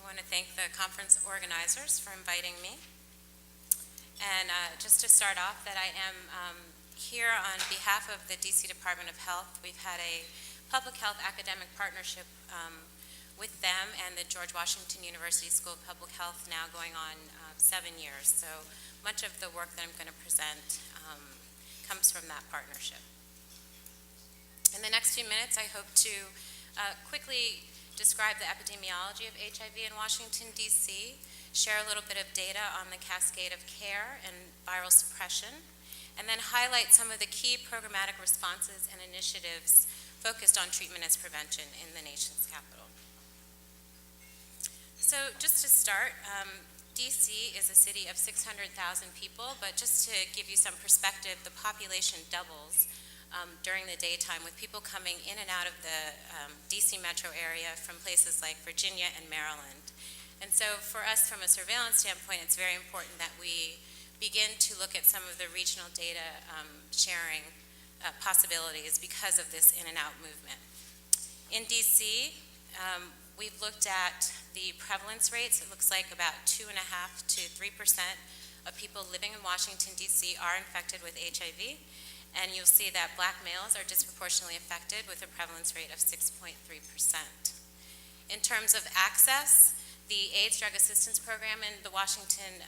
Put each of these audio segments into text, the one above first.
want to thank the conference organizers for inviting me. And just to start off, that I am here on behalf of the DC Department of Health. We've had a public health academic partnership with them and the George Washington University School of Public Health now going on 7 years. So much of the work that I'm going to present comes from that partnership. In the next few minutes, I hope to quickly describe the epidemiology of HIV in Washington, D.C., share a little bit of data on the cascade of care and viral suppression, and then highlight some of the key programmatic responses and initiatives focused on treatment as prevention in the nation's capital. So just to start, D.C. is a city of 600,000 people, but just to give you some perspective, the population doubles during the daytime with people coming in and out of the D.C. metro area from places like Virginia and Maryland. And so for us, from a surveillance standpoint, it's very important that we begin to look at some of the regional data sharing possibilities because of this in and out movement. In D.C., we've looked at the prevalence rates. It looks like about 2.5% to 3% of people living in Washington, D.C. are infected with HIV. And you'll see that Black males are disproportionately affected with a prevalence rate of 6.3%. In terms of access, the AIDS Drug Assistance Program in the Washington,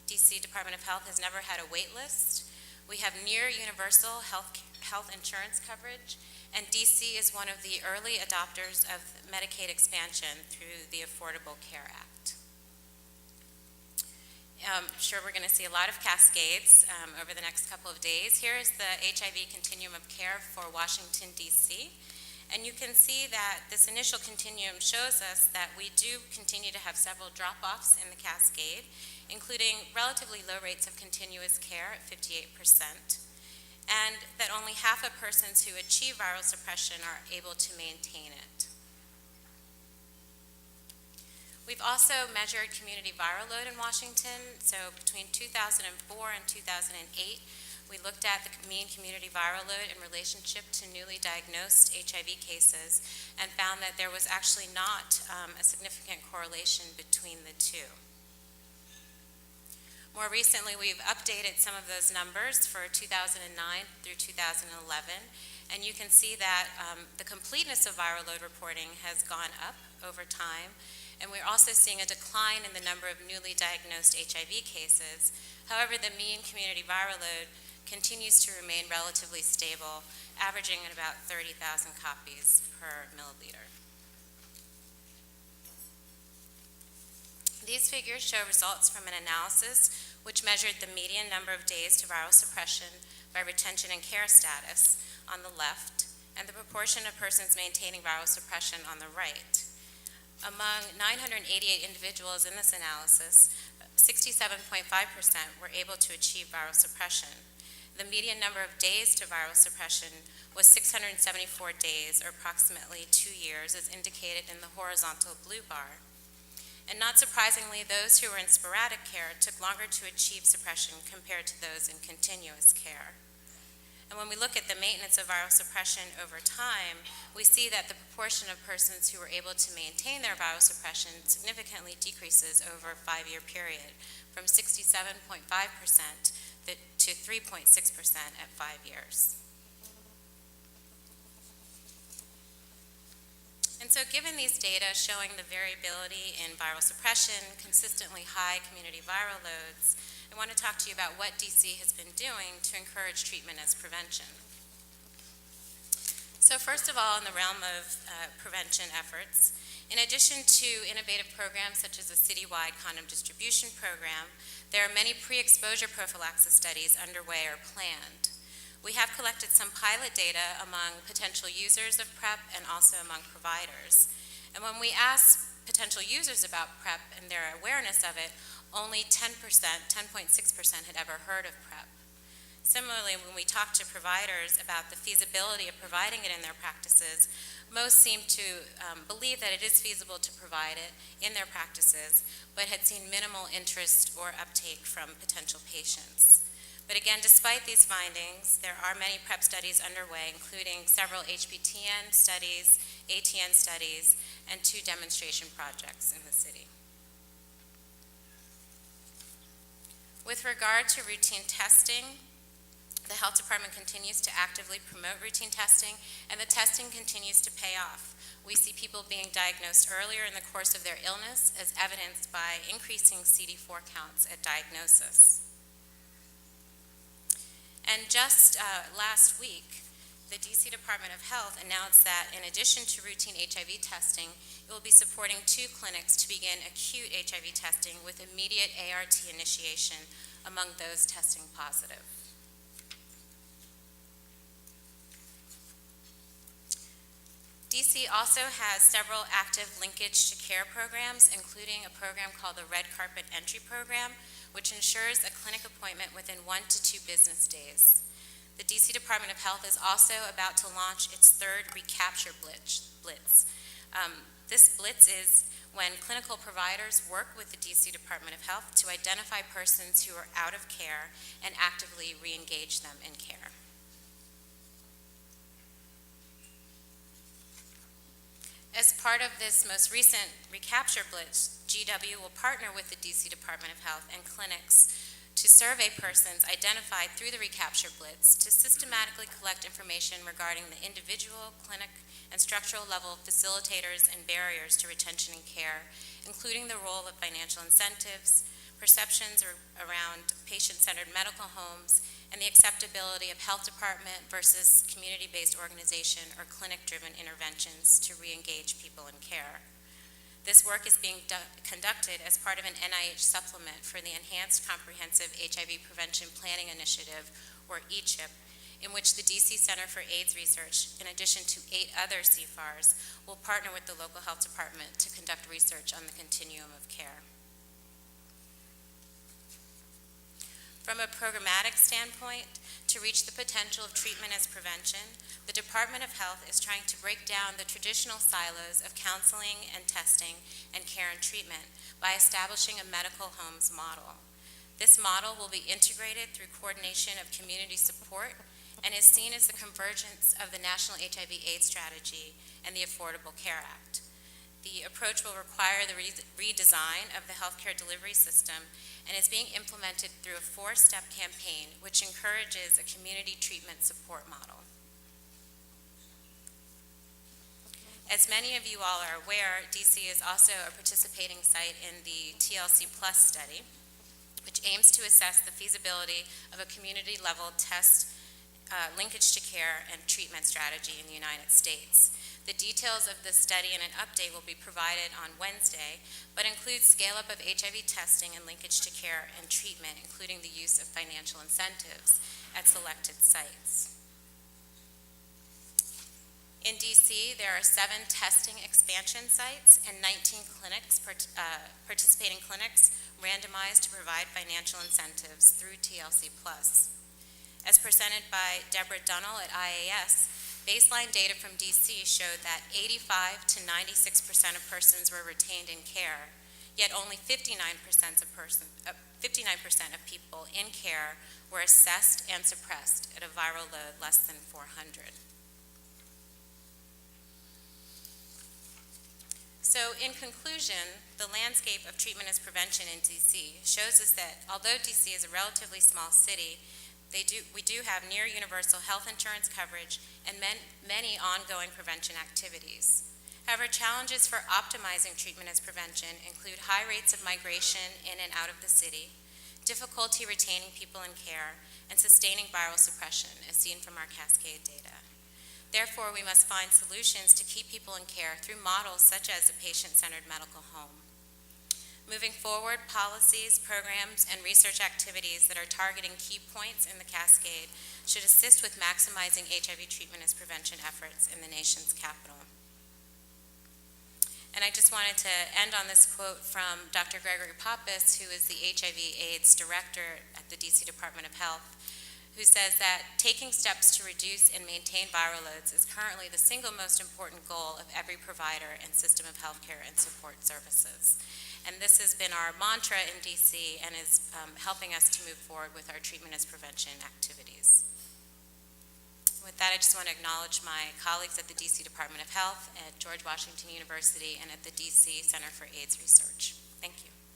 D.C. Department of Health has never had a wait list. We have near universal health insurance coverage, and D.C. is one of the early adopters of Medicaid expansion through the Affordable Care Act. I'm sure we're going to see a lot of cascades over the next couple of days. Here is the HIV continuum of care for Washington, D.C., and you can see that this initial continuum shows us that we do continue to have several drop-offs in the cascade, including relatively low rates of continuous care at 58%, and that only half of persons who achieve viral suppression are able to maintain it. We've also measured community viral load in Washington. So between 2004 and 2008, we looked at the mean community viral load in relationship to newly diagnosed HIV cases and found that there was actually not a significant correlation between the two. More recently, we've updated some of those numbers for 2009 through 2011, and you can see that the completeness of viral load reporting has gone up over time, and we're also seeing a decline in the number of newly diagnosed HIV cases. However, the mean community viral load continues to remain relatively stable, averaging at about 30,000 copies per milliliter. These figures show results from an analysis which measured the median number of days to viral suppression by retention and care status on the left, and the proportion of persons maintaining viral suppression on the right. Among 988 individuals in this analysis, 67.5% were able to achieve viral suppression. The median number of days to viral suppression was 674 days, or approximately 2 years, as indicated in the horizontal blue bar. And not surprisingly, those who were in sporadic care took longer to achieve suppression compared to those in continuous care. And when we look at the maintenance of viral suppression over time, we see that the proportion of persons who were able to maintain their viral suppression significantly decreases over a 5-year period, from 67.5% to 3.6% at 5 years. And so given these data showing the variability in viral suppression, consistently high community viral loads, I want to talk to you about what DC has been doing to encourage treatment as prevention. So first of all, in the realm of prevention efforts, in addition to innovative programs such as a citywide condom distribution program, there are many pre-exposure prophylaxis studies underway or planned. We have collected some pilot data among potential users of PrEP and also among providers. And when we ask potential users about PrEP and their awareness of it, only 10%, 10.6% had ever heard of PrEP. Similarly, when we talk to providers about the feasibility of providing it in their practices, most seem to believe that it is feasible to provide it in their practices, but had seen minimal interest or uptake from potential patients. But again, despite these findings, there are many PrEP studies underway, including several HPTN studies, ATN studies, and 2 demonstration projects in the city. With regard to routine testing, the health department continues to actively promote routine testing, and the testing continues to pay off. We see people being diagnosed earlier in the course of their illness, as evidenced by increasing CD4 counts at diagnosis. And just last week, the DC Department of Health announced that in addition to routine HIV testing, it will be supporting 2 clinics to begin acute HIV testing with immediate ART initiation among those testing positive. DC also has several active linkage to care programs, including a program called the Red Carpet Entry Program, which ensures a clinic appointment within 1 to 2 business days. The DC Department of Health is also about to launch its 3rd recapture blitz. This blitz is when clinical providers work with the DC Department of Health to identify persons who are out of care and actively re-engage them in care. As part of this most recent recapture blitz, GW will partner with the DC Department of Health and clinics to survey persons identified through the recapture blitz to systematically collect information regarding the individual, clinic, and structural level facilitators and barriers to retention and care, including the role of financial incentives, perceptions around patient-centered medical homes, and the acceptability of health department versus community-based organization or clinic-driven interventions to re-engage people in care. This work is being conducted as part of an NIH supplement for the Enhanced Comprehensive HIV Prevention Planning Initiative, or ECHIP, in which the DC Center for AIDS Research, in addition to 8 other CFARs, will partner with the local health department to conduct research on the continuum of care. From a programmatic standpoint, to reach the potential of treatment as prevention, the Department of Health is trying to break down the traditional silos of counseling and testing and care and treatment by establishing a medical homes model. This model will be integrated through coordination of community support and is seen as the convergence of the National HIV/AIDS Strategy and the Affordable Care Act. The approach will require the redesign of the healthcare delivery system and is being implemented through a 4-step campaign which encourages a community treatment support model. As many of you all are aware, DC is also a participating site in the TLC Plus study, which aims to assess the feasibility of a community-level test linkage to care and treatment strategy in the United States. The details of the study and an update will be provided on Wednesday, but includes scale-up of HIV testing and linkage to care and treatment, including the use of financial incentives at selected sites. In DC, there are 7 testing expansion sites and 19 clinics, participating clinics, randomized to provide financial incentives through TLC Plus. As presented by Deborah Dunnell at IAS, baseline data from DC showed that 85 to 96% of persons were retained in care, yet only 59% of people in care were assessed and suppressed at a viral load less than 400. So in conclusion, the landscape of treatment as prevention in DC shows us that although DC is a relatively small city, we do have near universal health insurance coverage and many ongoing prevention activities. However, challenges for optimizing treatment as prevention include high rates of migration in and out of the city, difficulty retaining people in care, and sustaining viral suppression, as seen from our Cascade data. Therefore, we must find solutions to keep people in care through models such as a patient-centered medical home. Moving forward, policies, programs, and research activities that are targeting key points in the Cascade should assist with maximizing HIV treatment as prevention efforts in the nation's capital. And I just wanted to end on this quote from Dr. Gregory Pappas, who is the HIV/AIDS director at the DC Department of Health, who says that taking steps to reduce and maintain viral loads is currently the single most important goal of every provider and system of healthcare and support services. And this has been our mantra in DC and is helping us to move forward with our treatment as prevention activities. With that, I just want to acknowledge my colleagues at the DC Department of Health, at George Washington University, and at the DC Center for AIDS Research. Thank you.